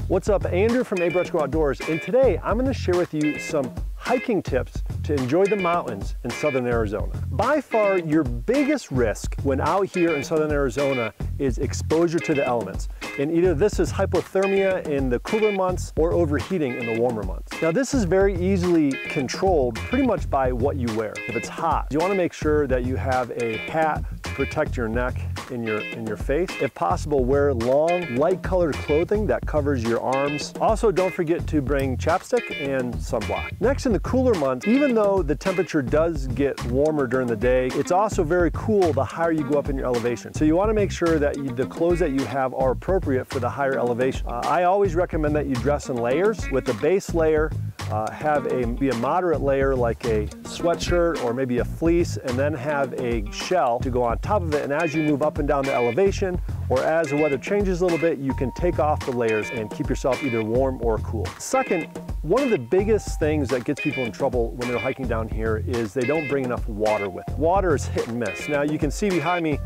What's up, Andrew from Abercrombie Outdoors, and today I'm going to share with you some hiking tips to enjoy the mountains in southern Arizona. By far, your biggest risk when out here in southern Arizona is exposure to the elements. And either this is hypothermia in the cooler months or overheating in the warmer months. Now this is very easily controlled pretty much by what you wear. If it's hot, you want to make sure that you have a hat to protect your neck and your face. If possible, wear long, light colored clothing that covers your arms. Also, don't forget to bring chapstick and sunblock. Next, in the cooler months, even though the temperature does get warmer during the day, it's also very cool the higher you go up in your elevation. So you want to make sure that the clothes that you have are appropriate for the higher elevation. I always recommend that you dress in layers. With the base layer, be a moderate layer like a sweatshirt or maybe a fleece, and then have a shell to go on top of it. And as you move up and down the elevation, or as the weather changes a little bit, you can take off the layers and keep yourself either warm or cool. Second, one of the biggest things that gets people in trouble when they're hiking down here is they don't bring enough water with them. Water is hit and miss. Now you can see behind me,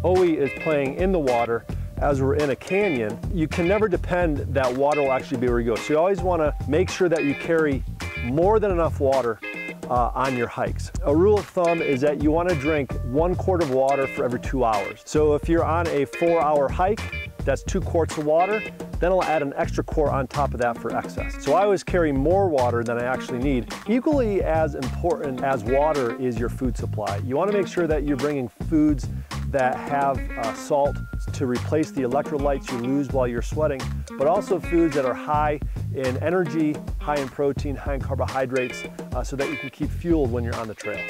Owie is playing in the water as we're in a canyon. You can never depend that water will actually be where you go. So you always want to make sure that you carry more than enough water on your hikes. A rule of thumb is that you want to drink 1 quart of water for every 2 hours. So if you're on a 4-hour hike, that's 2 quarts of water, then I'll add an extra quart on top of that for excess. So I always carry more water than I actually need. Equally as important as water is your food supply. You want to make sure that you're bringing foods that have salt to replace the electrolytes you lose while you're sweating, but also foods that are high in energy, high in protein, high in carbohydrates, so that you can keep fueled when you're on the trail.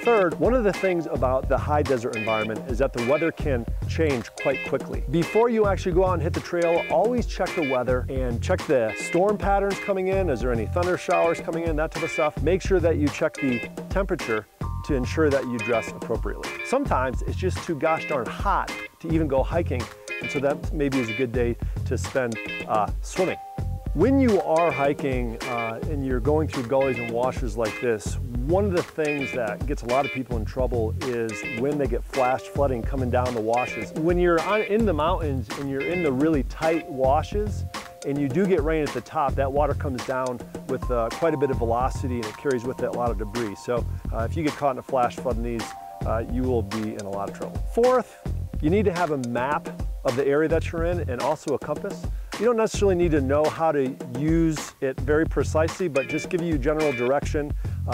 Third, one of the things about the high desert environment is that the weather can change quite quickly. Before you actually go out and hit the trail, always check the weather and check the storm patterns coming in. Is there any thunder showers coming in, that type of stuff. Make sure that you check the temperature to ensure that you dress appropriately. Sometimes it's just too gosh darn hot to even go hiking, and so that maybe is a good day to spend swimming. When you are hiking and you're going through gullies and washes like this, one of the things that gets a lot of people in trouble is when they get flash flooding coming down the washes. When you're in the mountains and you're in the really tight washes and you do get rain at the top, that water comes down with quite a bit of velocity and it carries with it a lot of debris. So if you get caught in a flash flood in these, you will be in a lot of trouble. Fourth, you need to have a map of the area that you're in and also a compass. You don't necessarily need to know how to use it very precisely, but just give you general direction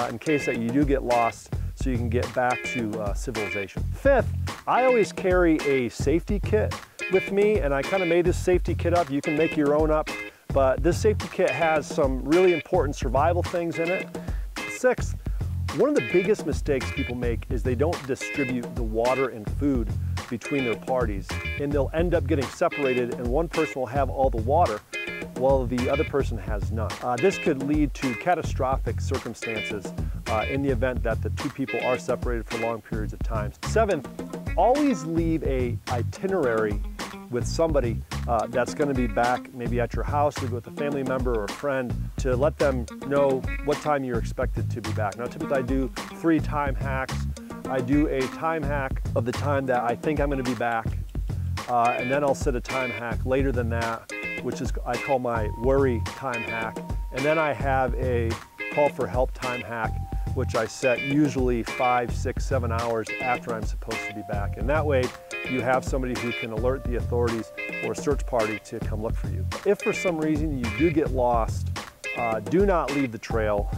in case that you do get lost so you can get back to civilization. Fifth, I always carry a safety kit with me, and I kind of made this safety kit up. You can make your own up, but this safety kit has some really important survival things in it. Sixth, one of the biggest mistakes people make is they don't distribute the water and food between their parties, and they'll end up getting separated, and one person will have all the water while the other person has none. This could lead to catastrophic circumstances in the event that the two people are separated for long periods of time. Seventh, always leave an itinerary with somebody that's going to be back maybe at your house, maybe with a family member or a friend, to let them know what time you're expected to be back. Now typically I do 3 time hacks. I do a time hack of the time that I think I'm going to be back, and then I'll set a time hack later than that, which is I call my worry time hack. And then I have a call for help time hack, which I set usually 5, 6, 7 hours after I'm supposed to be back. And that way you have somebody who can alert the authorities or a search party to come look for you. If for some reason you do get lost, do not leave the trail.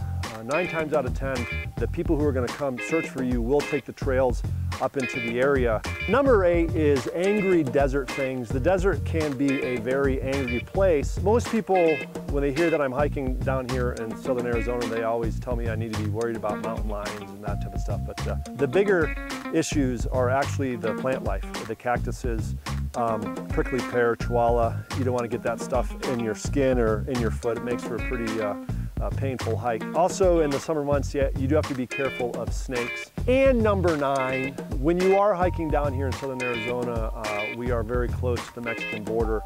9 times out of 10, the people who are going to come search for you will take the trails up into the area. Number 8 is angry desert things. The desert can be a very angry place. Most people, when they hear that I'm hiking down here in southern Arizona, they always tell me I need to be worried about mountain lions and that type of stuff. But the bigger issues are actually the plant life, the cactuses, prickly pear, cholla. You don't want to get that stuff in your skin or in your foot. It makes for a pretty painful hike. Also in the summer months, you do have to be careful of snakes. And number 9, when you are hiking down here in southern Arizona, we are very close to the Mexican border.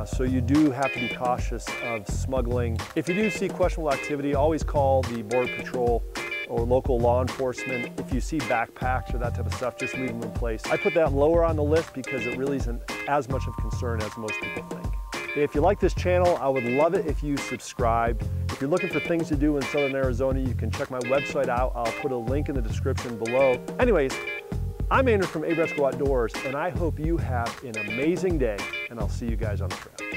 So you do have to be cautious of smuggling. If you do see questionable activity, always call the Border Patrol or local law enforcement. If you see backpacks or that type of stuff, just leave them in place. I put that lower on the list because it really isn't as much of a concern as most people think. If you like this channel, I would love it if you subscribed. If you're looking for things to do in Southern Arizona, you can check my website out. I'll put a link in the description below. Anyways, I'm Andrew from Abrasco Outdoors, and I hope you have an amazing day, and I'll see you guys on the trail.